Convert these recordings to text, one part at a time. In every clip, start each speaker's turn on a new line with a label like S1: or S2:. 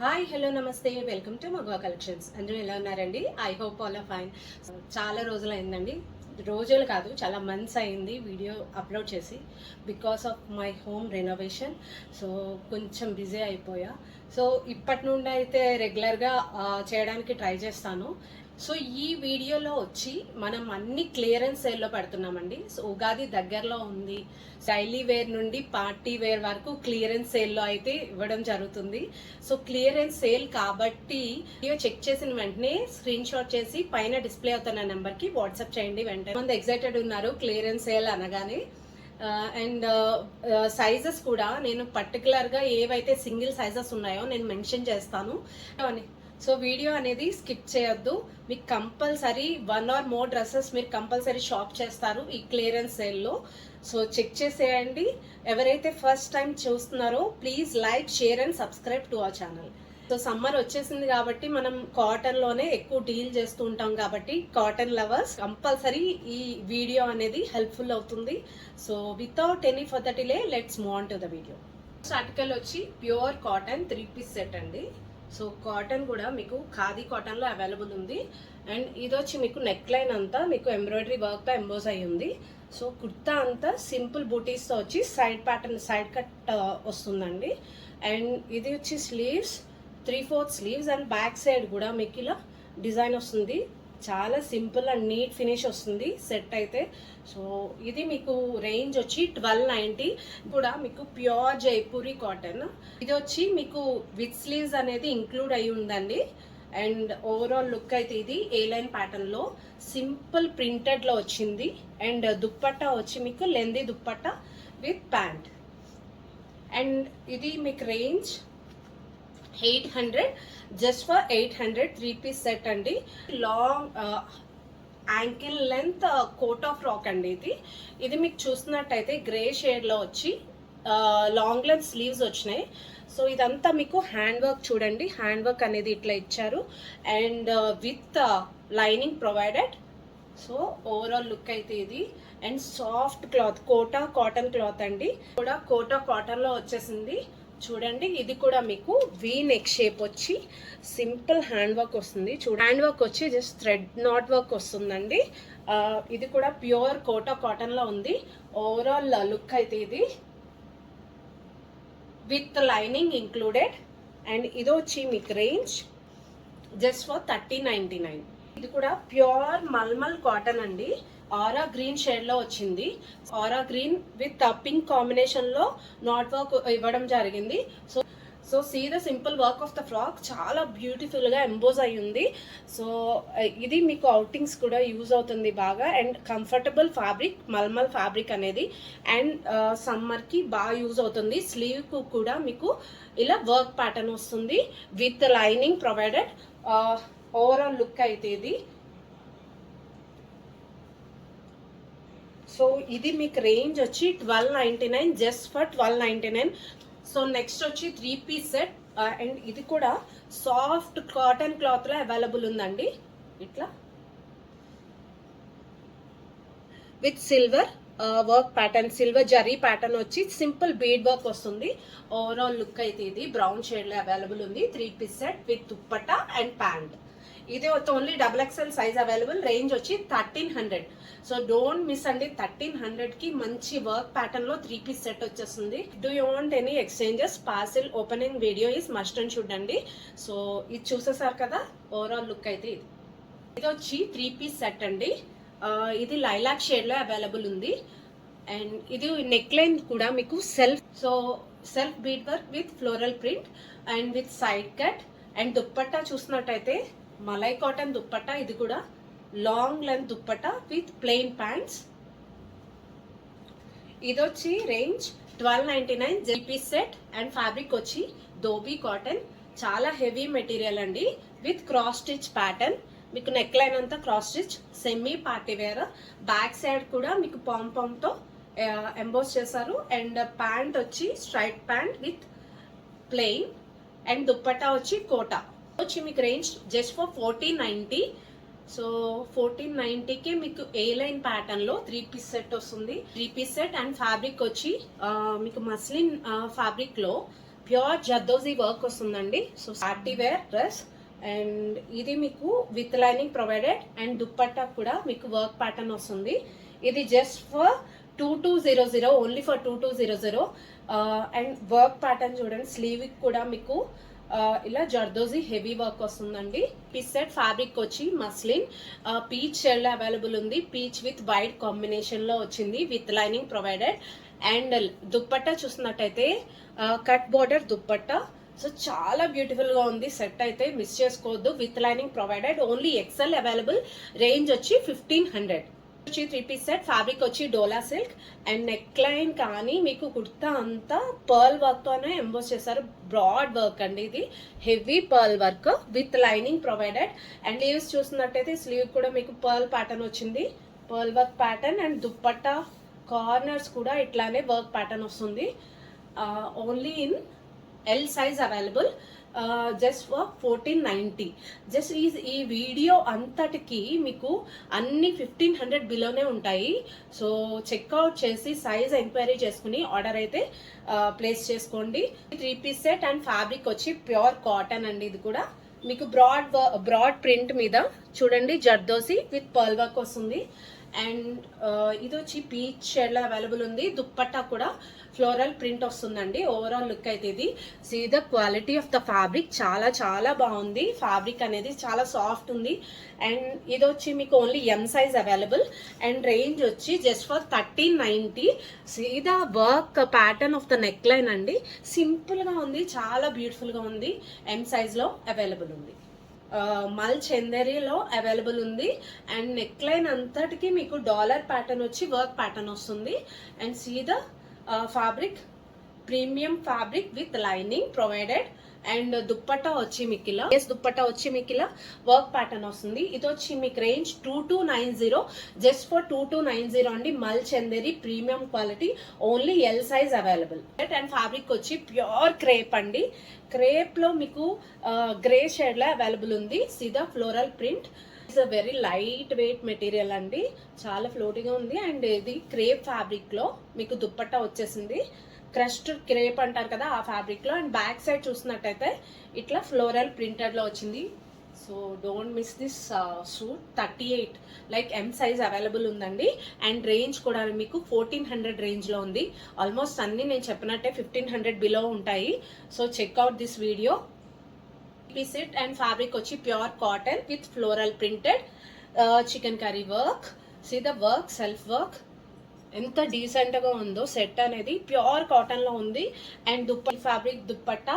S1: Hi hello namaste welcome to మగవా collections. అందరూ ఎలా ఉన్నారండి? I hope all are fine. చాలా రోజులు అయిందండి, రోజులు కాదు చాలా మంత్స్ అయింది వీడియో అప్లోడ్ చేసి. Because of my home renovation so కొంచెం బిజీ అయిపోయా. సో ఇప్పటి నుండి అయితే రెగ్యులర్గా చేయడానికి ట్రై చేస్తాను. సో ఈ వీడియోలో వచ్చి మనం అన్ని క్లియరెన్స్ సేల్లో పెడుతున్నామండి. సో ఉగాది దగ్గరలో ఉంది, డైలీ వేర్ నుండి పార్టీ వేర్ వరకు క్లియరెన్స్ సేల్లో అయితే ఇవ్వడం జరుగుతుంది. సో క్లియరెన్స్ సేల్ కాబట్టి వీడియో చెక్ చేసిన వెంటనే స్క్రీన్ షాట్ చేసి పైన డిస్ప్లే అవుతున్న నెంబర్కి వాట్సాప్ చేయండి. వెంటనే మంది ఎగ్జైటెడ్ ఉన్నారు క్లియరెన్స్ సేల్ అనగానే. అండ్ సైజెస్ కూడా నేను పర్టికులర్గా ఏవైతే సింగిల్ సైజెస్ ఉన్నాయో నేను మెన్షన్ చేస్తాను. సో వీడియో అనేది స్కిప్ చేయొద్దు. మీకు కంపల్సరీ 1 or more డ్రెస్సెస్ మీరు కంపల్సరీ షాప్ చేస్తారు ఈ క్లియరెన్స్ సేల్లో. సో చెక్ చేసేయండి. ఎవరైతే ఫస్ట్ టైం చూస్తున్నారో please like, share and subscribe to our channel. So summer వచ్చేసింది కాబట్టి మనం కాటన్లోనే ఎక్కువ డీల్ చేస్తూ ఉంటాం కాబట్టి కాటన్ లవర్స్ కంపల్సరీ ఈ వీడియో అనేది హెల్ప్ఫుల్ అవుతుంది. So without any further delay let's move on to the video. First article వచ్చి ప్యూర్ కాటన్ 3-piece సెట్ అండి. సో కాటన్ కూడా మీకు ఖాదీ కాటన్లో అవైలబుల్ ఉంది. అండ్ ఇది వచ్చి మీకు నెక్ లైన్ అంతా మీకు ఎంబ్రాయిడరీ వర్క్తో ఎంబోజ్ అయ్యి ఉంది. సో కుర్తా అంతా సింపుల్ బూటీస్తో వచ్చి సైడ్ ప్యాటర్న్, సైడ్ కట్ వస్తుందండి. అండ్ ఇది వచ్చి sleeves 3/4 sleeves and back side కూడా మీకు ఇలా డిజైన్ వస్తుంది. చాలా సింపుల్ అండ్ నీట్ ఫినిష్ వస్తుంది సెట్ అయితే. సో ఇది మీకు రేంజ్ వచ్చి 1290 కూడా మీకు ప్యూర్ జైపూరి కాటన్. ఇది వచ్చి మీకు విత్ స్లీవ్స్ అనేది ఇంక్లూడ్ అయి ఉందండి. అండ్ ఓవరాల్ లుక్ అయితే ఇది ఏ లైన్ ప్యాటర్న్లో సింపుల్ ప్రింటెడ్లో వచ్చింది. అండ్ దుప్పట్టా వచ్చి మీకు లెందీ దుప్పట్టా విత్ ప్యాంట్. అండ్ ఇది మీకు range 800, just for 800 3-piece set అండి. Long ankle length coat of frock అండి ఇది మీకు చూసినట్టయితే గ్రే షేడ్లో వచ్చి లాంగ్ లెంత్ స్లీవ్స్ వచ్చినాయి. సో ఇదంతా మీకు హ్యాండ్ వర్క్ చూడండి, హ్యాండ్ వర్క్ అనేది ఇట్లా ఇచ్చారు. And with lining provided. So overall look అయితే ఇది. And soft cloth Kota cotton cloth అండి, కూడా కోటా కాటన్లో వచ్చేసింది చూడండి. ఇది కూడా మీకు వీ నెక్ షేప్ వచ్చి సింపుల్ హ్యాండ్ వర్క్ వస్తుంది. హ్యాండ్ వర్క్ వచ్చి జస్ట్ థ్రెడ్ నాట్ వర్క్ వస్తుందండి. ఇది కూడా ప్యూర్ కోటా కాటన్లో ఉంది. ఓవరాల్ లుక్ అయితే ఇది విత్ లైనింగ్ ఇంక్లూడెడ్. అండ్ ఇది వచ్చి మీకు రేంజ్ జస్ట్ ఫర్ 1399. ఇది కూడా ప్యూర్ మల్మల్ కాటన్ అండి. ఆరా గ్రీన్ షేడ్ లో వచ్చింది. ఆరా గ్రీన్ విత్ పింక్ కాంబినేషన్ లో నాట్ వర్క్ ఇవ్వడం జరిగింది. So see the simple work of the frock చాలా బ్యూటిఫుల్ గా ఎంబోజ్ అయి ఉంది. సో ఇది మీకు అవుటింగ్స్ కూడా యూజ్ అవుతుంది బాగా. And comfortable fabric, mulmul fabric అనేది. అండ్ సమ్మర్ కి బాగా యూజ్ అవుతుంది. స్లీవ్ కు కూడా మీకు ఇలా వర్క్ ప్యాటర్న్ వస్తుంది with lining provided. Overall look అయితే ఇది. సో ఇది మీకు రేంజ్ వచ్చి 1299, జస్ట్ ఫర్ 1299. సో నెక్స్ట్ వచ్చి 3-piece సెట్. అండ్ ఇది కూడా సాఫ్ట్ కాటన్ క్లాత్లో అవైలబుల్ ఉందండి. ఇట్లా with silver work pattern, silver zari pattern వచ్చి సింపుల్ బీడ్ వర్క్ వస్తుంది. ఓవరాల్ లుక్ అయితే ఇది బ్రౌన్ షేడ్లో అవైలబుల్ ఉంది. 3-piece set with dupatta and pant. ఇది only XXL size available. Range వచ్చి 1300. సో డోంట్ మిస్ అండి, 1300కి మంచి వర్క్ ప్యాటర్న్ లో 3-piece సెట్ వచ్చేస్తుంది. Do you want any exchanges? Parcel opening video is must and should అండి. So ఇది చూసేసారు కదా, ఓవరాల్ లుక్ అయితే ఇది. ఇది వచ్చి 3-piece సెట్ అండి. ఇది లైలాక్ షేడ్ లో అవైలబుల్ ఉంది. అండ్ ఇది నెక్ లైన్ కూడా మీకు self bead work with floral print and with side cut. And dupatta చూసినట్టయితే మలై కాటన్ దుప్పట్టా. ఇది కూడా long length dupatta with plain pants. ఇది వచ్చి range 1299, 3-piece set. And fabric వచ్చి ధోబీ కాటన్. చాలా హెవీ మెటీరియల్ అండి విత్ క్రాస్ స్టిచ్ ప్యాటర్న్. మీకు నెక్ లైన్ అంతా cross stitch, semi party wear. Back side కూడా మీకు పాంతో ఎంబోస్ చేశారు. అండ్ ప్యాంట్ వచ్చి straight pant with plain. And dupatta వచ్చి కోటా వచ్చి మీకు రేంజ్ జస్ట్ ఫర్ 1490. సో 1490కి మీకు ఏ లైన్ ప్యాటర్న్ లో 3-piece సెట్ వస్తుంది. 3-piece set. అండ్ ఫ్యాబ్రిక్ వచ్చి మీకు మస్లిన్ ఫ్యాబ్రిక్ లో ప్యూర్ జర్దోజీ వర్క్ వస్తుందండి. So party wear dress and ఇది మీకు with lining provided and dupatta కూడా మీకు వర్క్ ప్యాటర్న్ వస్తుంది. ఇది just for 2200, only for 2200. And work pattern చూడండి, స్లీవ్ కూడా మీకు ఇలా జర్దోజీ హెవీ వర్క్ వస్తుందండి. పీస్ సెట్ ఫ్యాబ్రిక్ వచ్చి మస్లిన్ పీచ్ షేడ్ అవైలబుల్ ఉంది. పీచ్ విత్ వైట్ కాంబినేషన్ లో వచ్చింది with lining provided. And dupatta చూసినట్టయితే కట్ బోర్డర్ దుప్పట్టా. సో చాలా బ్యూటిఫుల్ గా ఉంది. సెట్ అయితే మిస్ చేసుకోవద్దు. With lining provided, only XL available. Range వచ్చి 1500. 3-piece సెట్ ఫ్యాబ్రిక్ వచ్చి dola silk and neck line కానీ మీకు కుర్తా అంతా పర్ల్ వర్క్ తోనే ఎంబోస్ చేశారు. బ్రాడ్ వర్క్ అండి, ఇది heavy pearl work with lining provided. And sleeves చూసినట్టయితే స్లీవ్ కూడా మీకు పర్ల్ ప్యాటర్న్ వచ్చింది, pearl work pattern. And dupatta corners కూడా ఇట్లానే వర్క్ ప్యాటర్న్ వస్తుంది. Only in L size available, just for 1490. Just ఈ వీడియో అంతటికి మీకు అన్ని 1500 బిలోనే ఉంటాయి. సో చెక్అవుట్ చేసి సైజ్ ఎంక్వైరీ చేసుకుని ఆర్డర్ అయితే ప్లేస్ చేసుకోండి. 3-piece సెట్ అండ్ ఫ్యాబ్రిక్ వచ్చి ప్యూర్ కాటన్ అండి. ఇది కూడా మీకు బ్రాడ్ ప్రింట్ మీద చూడండి జర్దోసి విత్ పర్ల్ వర్క్ వస్తుంది. అండ్ ఇది వచ్చి పీచ్ షేడ్ లో అవైలబుల్ ఉంది. దుప్పట్టా కూడా ఫ్లోరల్ ప్రింట్ వస్తుందండి. ఓవరాల్ లుక్ అయితే ఇది. See the quality of the fabric చాలా చాలా బాగుంది. ఫ్యాబ్రిక్ అనేది చాలా సాఫ్ట్ ఉంది. అండ్ ఇది వచ్చి మీకు only M size available and range వచ్చి just for 1390. See the work pattern of the neck line అండి, సింపుల్ గా ఉంది, చాలా బ్యూటిఫుల్ గా ఉంది. ఎం సైజ్ లో అవైలబుల్ ఉంది. మల్ చందేరీలో అవైలబుల్ ఉంది. అండ్ నెక్ లైన్ అంతటికి మీకు డాలర్ ప్యాటర్న్ వచ్చి వర్క్ ప్యాటర్న్ వస్తుంది. And see the fabric, premium fabric with lining provided. And dupatta వచ్చి మీకు ఇలా దుప్పట్టా వచ్చి మీకు ఇలా వర్క్ ప్యాటర్న్ వస్తుంది. ఇది వచ్చి మీకు రేంజ్ 2290, జస్ట్ ఫర్ 2290 అండి. మల్ Chanderi premium quality, only L size available. And fabric వచ్చి ప్యూర్ క్రేప్ అండి. క్రేప్ లో మీకు గ్రే షేడ్ లో అవైలబుల్ ఉంది. సీదా floral print. It's a very light weight material అండి, చాలా ఫ్లోటింగ్ ఉంది. అండ్ ఇది క్రేప్ ఫ్యాబ్రిక్ లో మీకు దుప్పట్టా వచ్చేసింది. క్రష్డ్ క్రేప్ అంటారు కదా ఆ ఫ్యాబ్రిక్ లో. అండ్ బ్యాక్ సైడ్ చూసినట్టయితే ఇట్లా ఫ్లోరల్ ప్రింటెడ్ లో వచ్చింది. So don't miss this suit. 38 like M size available ఉందండి. అండ్ రేంజ్ కూడా మీకు 1400 రేంజ్ లో ఉంది. ఆల్మోస్ట్ అన్ని నేను చెప్పినట్టే 1500 బిలో ఉంటాయి. So check out this video. Piece it and fabric వచ్చి pure cotton with floral printed chikankari work. See the work, self work ఎంత డీసెంట్ గా ఉందో. సెట్ అనేది ప్యూర్ కాటన్ లో ఉంది. And fabric dupatta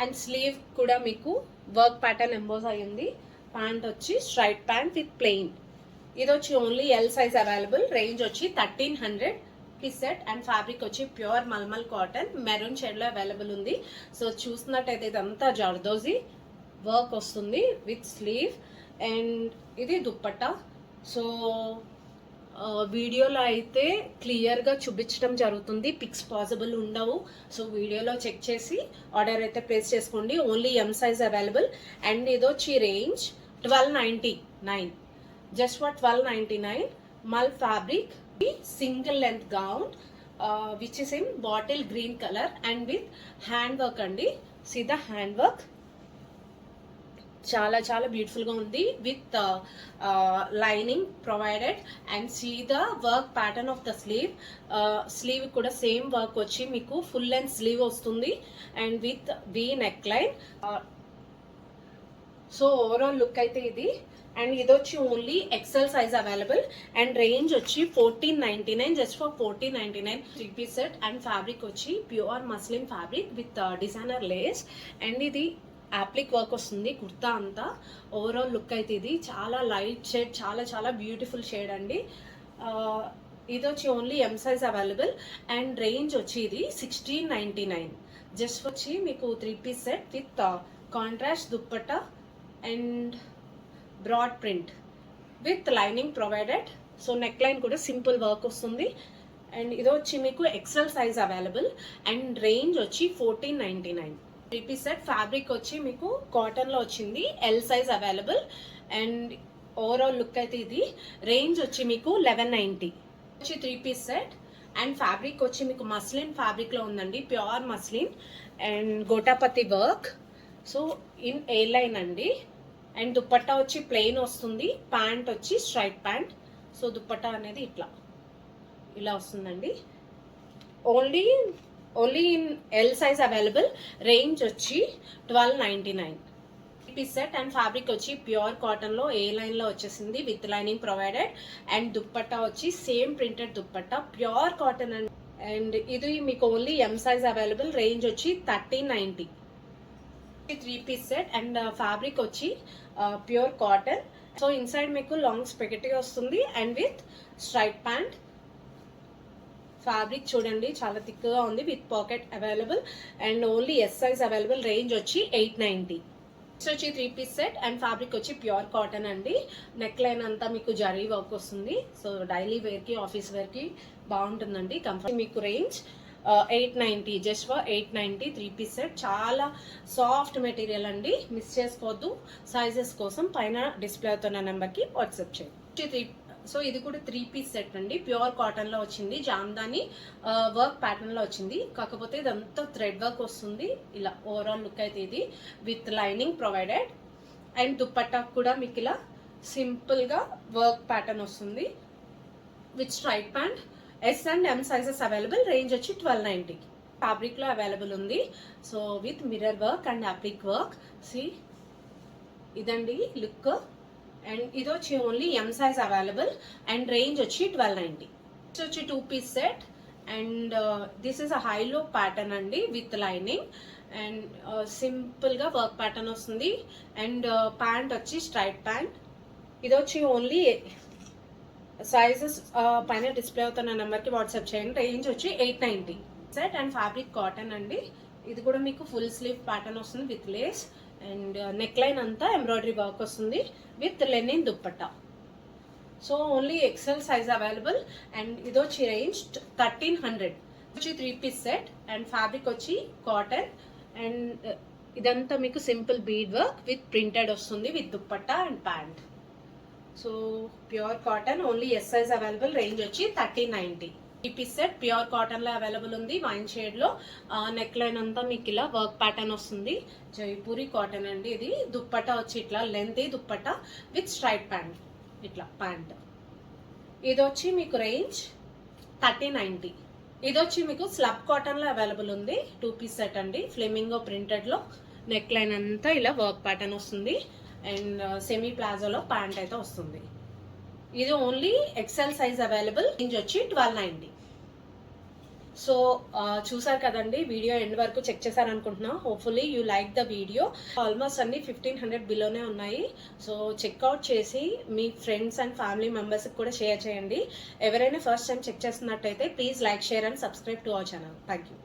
S1: and sleeve కూడా మీకు వర్క్ ప్యాటర్న్ ఎంబోస్ అయ్యింది. ప్యాంట్ వచ్చి స్ట్రైట్ ప్యాంట్ విత్ ప్లెయిన్. ఇది వచ్చి only L size available. Range వచ్చి 1300. పీస్ సెట్ అండ్ ఫ్యాబ్రిక్ వచ్చి pure malmal cotton maroon shade లో అవైలబుల్ ఉంది. సో చూసినట్టయితే ఇదంతా జర్దోజీ వర్క్ వస్తుంది విత్ స్లీవ్. అండ్ ఇది దుప్పట్టా. సో వీడియోలో అయితే క్లియర్గా చూపించడం జరుగుతుంది, పిక్స్ పాసిబుల్ ఉండవు. సో వీడియోలో చెక్ చేసి ఆర్డర్ అయితే ప్లేస్ చేసుకోండి. Only M size available. And ఇది వచ్చి రేంజ్ 1299, జస్ట్ ఫర్ 1299. మల్ fabric single length gown which is in bottle green colour and with hand work అండి. సీ ద హ్యాండ్ వర్క్, చాలా చాలా బ్యూటిఫుల్ గా ఉంది with lining provided. And see the work pattern of the sleeve. Sleeve కూడా same work వచ్చి మీకు full length sleeve వస్తుంది and with V neck line. So overall look అయితే ఇది. అండ్ ఇది వచ్చి only XL size available and range వచ్చి 1499, just for 1499. 3-piece set and fabric వచ్చి pure muslin fabric with designer lace. And ఇది applique work వస్తుంది కుర్తా అంతా. ఓవరాల్ లుక్ అయితే ఇది చాలా లైట్ షేడ్, చాలా చాలా బ్యూటిఫుల్ షేడ్ అండి. ఇది వచ్చి only M size available and range వచ్చి ఇది 1699. జస్ట్ వచ్చి మీకు 3-piece set with contrast dupatta and broad print with lining provided. So neck line కూడా సింపుల్ వర్క్ వస్తుంది. అండ్ ఇది వచ్చి మీకు XL size available and range వచ్చి 1499. 3-piece సెట్ ఫ్యాబ్రిక్ వచ్చి మీకు కాటన్ లో వచ్చింది, L size available. And overall look అయితే ఇది. రేంజ్ వచ్చి మీకు 1190. వచ్చి 3-piece సెట్ అండ్ ఫ్యాబ్రిక్ వచ్చి మీకు మస్లిన్ ఫ్యాబ్రిక్లో ఉందండి, pure muslin and gota patti work. So in a line అండి. అండ్ దుప్పట్టా వచ్చి ప్లెయిన్ వస్తుంది, ప్యాంట్ వచ్చి స్ట్రైట్ ప్యాంట్. సో దుప్పట్టా అనేది ఇలా వస్తుందండి. Only in L size available. Range వచ్చి 1299. పీస్ సెట్ అండ్ ఫ్యాబ్రిక్ వచ్చి ప్యూర్ కాటన్లో ఏ లైన్లో వచ్చేసింది with lining provided. And dupatta వచ్చి same printed dupatta, pure cotton and ఇది మీకు only M size available. Range వచ్చి 1390. 3 పీస్ సెట్ అండ్ ఫ్యాబ్రిక్ వచ్చి ప్యూర్ కాటన్. సో ఇన్సైడ్ మీకు లాంగ్ స్పెగటీ వస్తుంది and with straight pant. Fabric చూడండి చాలా థిక్గా ఉంది with pocket available and only S size available. Range వచ్చి 890. వచ్చి 3 పీస్ సెట్ అండ్ ఫ్యాబ్రిక్ వచ్చి ప్యూర్ కాటన్ అండి. నెక్ లైన్ అంతా మీకు జరీ వర్క్ వస్తుంది. సో డైలీ వేర్కి ఆఫీస్ వేర్కి బాగుంటుందండి. కంఫర్ట్ మీకు range 890, just for 890. 3 piece set చాలా సాఫ్ట్ మెటీరియల్ అండి, మిస్ చేసుకోవద్దు. సైజెస్ కోసం పైన డిస్ప్లే అవుతున్న నెంబర్కి వాట్సాప్ చేయండి. సో ఇది కూడా 3 పీస్ సెట్ అండి, ప్యూర్ కాటన్లో వచ్చింది. జామ్దాని వర్క్ ప్యాటర్న్లో వచ్చింది, కాకపోతే ఇదంతా థ్రెడ్ వర్క్ వస్తుంది. ఇలా ఓవరాల్ లుక్ అయితే ఇది with lining provided. And dupatta కూడా మీకు ఇలా సింపుల్గా వర్క్ ప్యాటర్న్ వస్తుంది with straight pant. S and M sizes available. Range వచ్చి 1290. ఫ్యాబ్రిక్లో అవైలబుల్ ఉంది. So with mirror work and applique work. See ఇదండి లుక్. అండ్ ఇది వచ్చి only M size available and range వచ్చి 1290. ఇది వచ్చి 2 piece set and this is a high low pattern అండి విత్ లైనింగ్ అండ్ సింపుల్గా వర్క్ ప్యాటర్న్ వస్తుంది. అండ్ ప్యాంట్ వచ్చి స్ట్రైట్ ప్యాంట్. ఇది వచ్చి ఓన్లీ సైజెస్ పైన డిస్ప్లే అవుతున్న నెంబర్కి వాట్సాప్ చేయండి. రేంజ్ వచ్చి 890. సెట్ అండ్ ఫ్యాబ్రిక్ కాటన్ అండి. ఇది కూడా మీకు ఫుల్ స్లీవ్ ప్యాటర్న్ వస్తుంది with lace and neck line అంతా ఎంబ్రాయిడరీ వర్క్ వస్తుంది with linen dupatta. So only XL size available and ఇది వచ్చి రేంజ్ 1300. వచ్చి 3 పీస్ సెట్ అండ్ ఫ్యాబ్రిక్ వచ్చి కాటన్ అండ్ ఇదంతా మీకు simple bead work with printed వస్తుంది with dupatta and pant. So pure cotton only S size available. Range వచ్చి 1390. 3 piece set pure కాటన్లో available ఉంది, వైన్ షేడ్లో. నెక్ లైన్ అంతా మీకు ఇలా వర్క్ ప్యాటర్న్ వస్తుంది. జైపూరి కాటన్ అండి ఇది. దుప్పట్టా వచ్చి ఇట్లా lengthy dupatta with straight pant, ఇట్లా ప్యాంట్. ఇది వచ్చి మీకు రేంజ్ 1390. ఇది వచ్చి మీకు స్లబ్ కాటన్లో అవైలబుల్ ఉంది. 2 పీస్ సెట్ అండి, ఫ్లెమింగో ప్రింటెడ్లో. నెక్ లైన్ అంతా ఇలా వర్క్ ప్యాటర్న్ వస్తుంది అండ్ సెమీ ప్లాజోలో ప్యాంట్ అయితే వస్తుంది. ఇది only XL size available. Range వచ్చి 1290. సో చూసారు కదండి, వీడియో ఎండ్ వరకు చెక్ చేశారనుకుంటున్నా. Hopefully you like the video. Almost అన్ని 1500 బిలోనే ఉన్నాయి. సో చెక్అవుట్ చేసి మీ ఫ్రెండ్స్ అండ్ ఫ్యామిలీ మెంబర్స్కి కూడా షేర్ చేయండి. ఎవరైనా ఫస్ట్ టైం చెక్ చేస్తున్నట్టయితే please like, share and subscribe to our channel. Thank you.